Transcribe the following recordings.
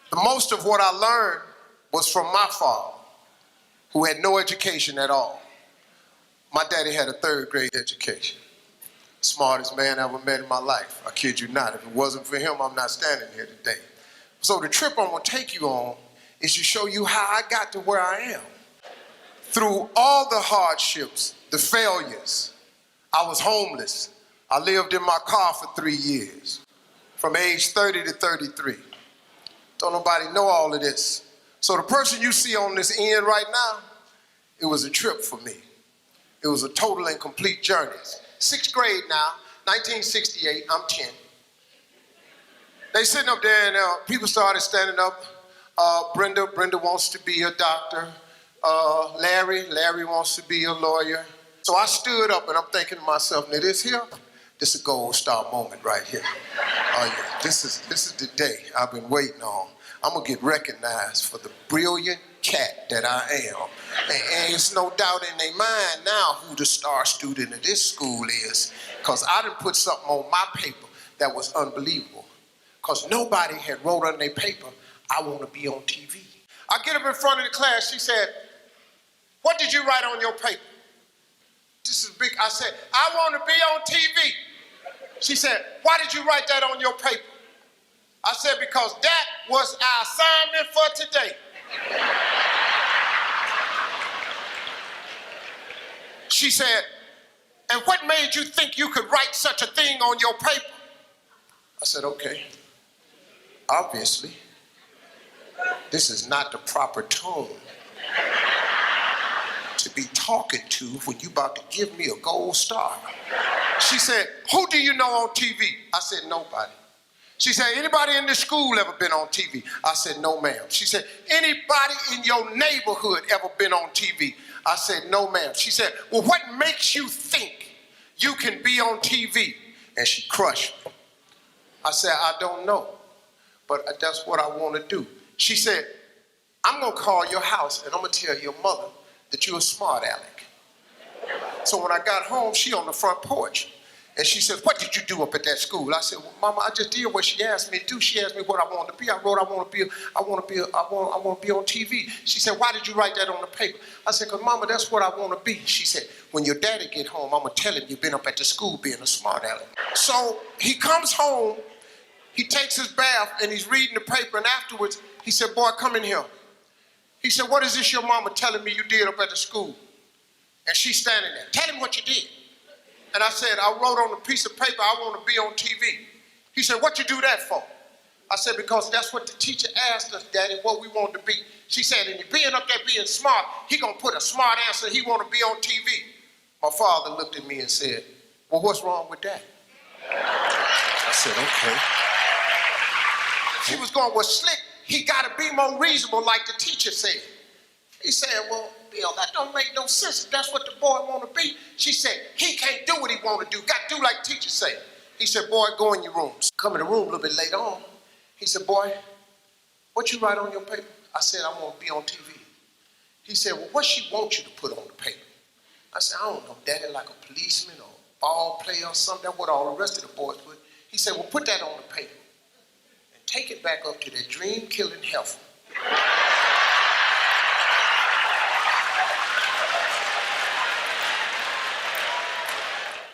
The most of what I learned was from my father, who had no education at all. My daddy had a third grade education. Smartest man I ever met in my life. I kid you not. If it wasn't for him, I'm not standing here today. So the trip I'm gonna take you on is to show you how I got to where I am. Through all the hardships, the failures, I was homeless. I lived in my car for 3 years, from age 30 to 33. Don't nobody know all of this. So the person you see on this end right now, it was a trip for me. It was a total and complete journey. 6th grade now, 1968, I'm 10. They sitting up there and people started standing up. Brenda wants to be a doctor. Larry wants to be a lawyer. So I stood up and I'm thinking to myself, now this is a gold star moment right here. Oh yeah, this is the day I've been waiting on. I'm gonna get recognized for the brilliant cat that I am. And there's no doubt in their mind now who the star student of this school is, because I done put something on my paper that was unbelievable. Because nobody had wrote on their paper, I want to be on TV. I get up in front of the class, she said, what did you write on your paper? This is big. I said, I want to be on TV. She said, why did you write that on your paper? I said, because that was our assignment for today. She said, and what made you think you could write such a thing on your paper? I said, okay, obviously, this is not the proper tone to be talking to when you about to give me a gold star. She said, who do you know on TV? I said, nobody. She said, anybody in this school ever been on TV? I said, no, ma'am. She said, anybody in your neighborhood ever been on TV? I said, no, ma'am. She said, well, what makes you think you can be on TV? And she crushed me. I said, I don't know, but that's what I want to do. She said, I'm going to call your house and I'm going to tell your mother that you're a smart aleck. So when I got home, she on the front porch. And she said, what did you do up at that school? I said, well, Mama, I just did what she asked me to do. She asked me what I wanted to be. I wrote, I want to be on TV. She said, why did you write that on the paper? I said, because Mama, that's what I want to be. She said, when your daddy get home, I'm going to tell him you've been up at the school being a smart aleck. So he comes home, he takes his bath, and he's reading the paper, and afterwards, he said, boy, come in here. He said, what is this your mama telling me you did up at the school? And she's standing there. Tell him what you did. And I said, I wrote on a piece of paper, I want to be on TV. He said, what you do that for? I said, because that's what the teacher asked us, Daddy, what we want to be. She said, and you being up there being smart, he going to put a smart answer, he want to be on TV. My father looked at me and said, well, what's wrong with that? I said, okay. She was going, well, Slick, he got to be more reasonable like the teacher said. He said, well, Bill, that don't make no sense if that's what the boy want to be. She said, he can't do what he want to do. Got to do like the teacher said. He said, boy, go in your rooms. Come in the room a little bit later on. He said, boy, what you write on your paper? I said, I want to be on TV. He said, well, what she want you to put on the paper? I said, I don't know, Daddy, like a policeman or a ball player or something. That's what all the rest of the boys put. He said, well, put that on the paper and take it back up to that dream-killing heifer.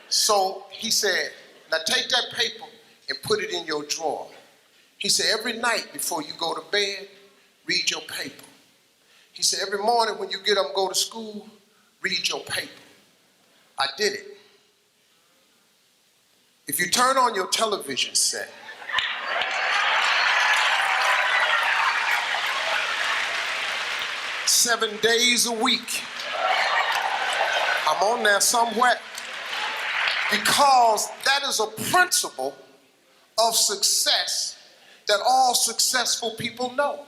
So he said, now take that paper and put it in your drawer. He said, every night before you go to bed, read your paper. He said, every morning when you get up and go to school, read your paper. I did it. If you turn on your television set, seven days a week, I'm on there somewhere. Because that is a principle of success that all successful people know.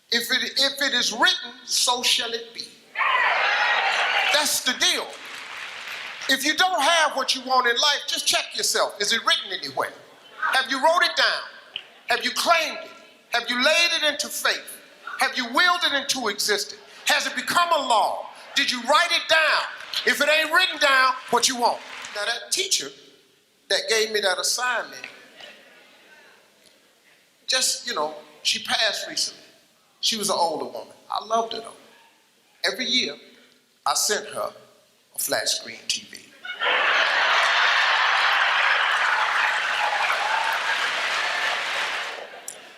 If it is written, so shall it be. That's the deal. If you don't have what you want in life, just check yourself. Is it written anywhere? Have you wrote it down? Have you claimed it? Have you laid it into faith? Have you willed it into existence? Has it become a law? Did you write it down? If it ain't written down, what you want? Now that teacher that gave me that assignment, just, She passed recently. She was an older woman. I loved her though. Every year, I sent her a flat screen TV.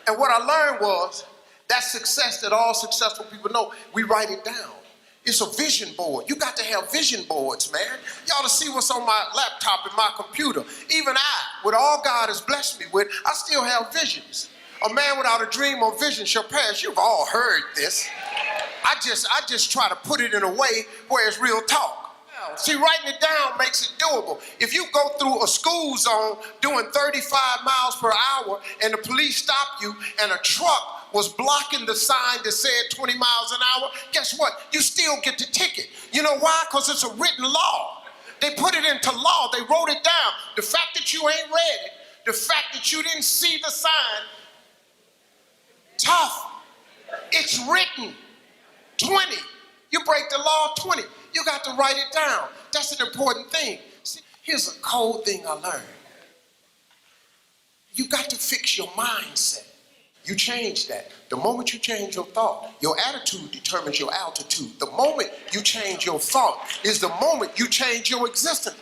And what I learned was that success that all successful people know, we write it down. It's a vision board. You got to have vision boards, man. You ought to see what's on my laptop and my computer. Even I, with all God has blessed me with, I still have visions. A man without a dream or vision shall perish. You've all heard this. I just try to put it in a way where it's real talk. See, writing it down makes it doable. If you go through a school zone doing 35 miles per hour and the police stop you and a truck was blocking the sign that said 20 miles an hour, guess what? You still get the ticket. You know why? Because it's a written law. They put it into law. They wrote it down. The fact that you ain't read it, the fact that you didn't see the sign, tough. It's written. 20. You break the law, 20. You got to write it down. That's an important thing. See, here's a cold thing I learned. You got to fix your mindset. You change that. The moment you change your thought, your attitude determines your altitude. The moment you change your thought is the moment you change your existence.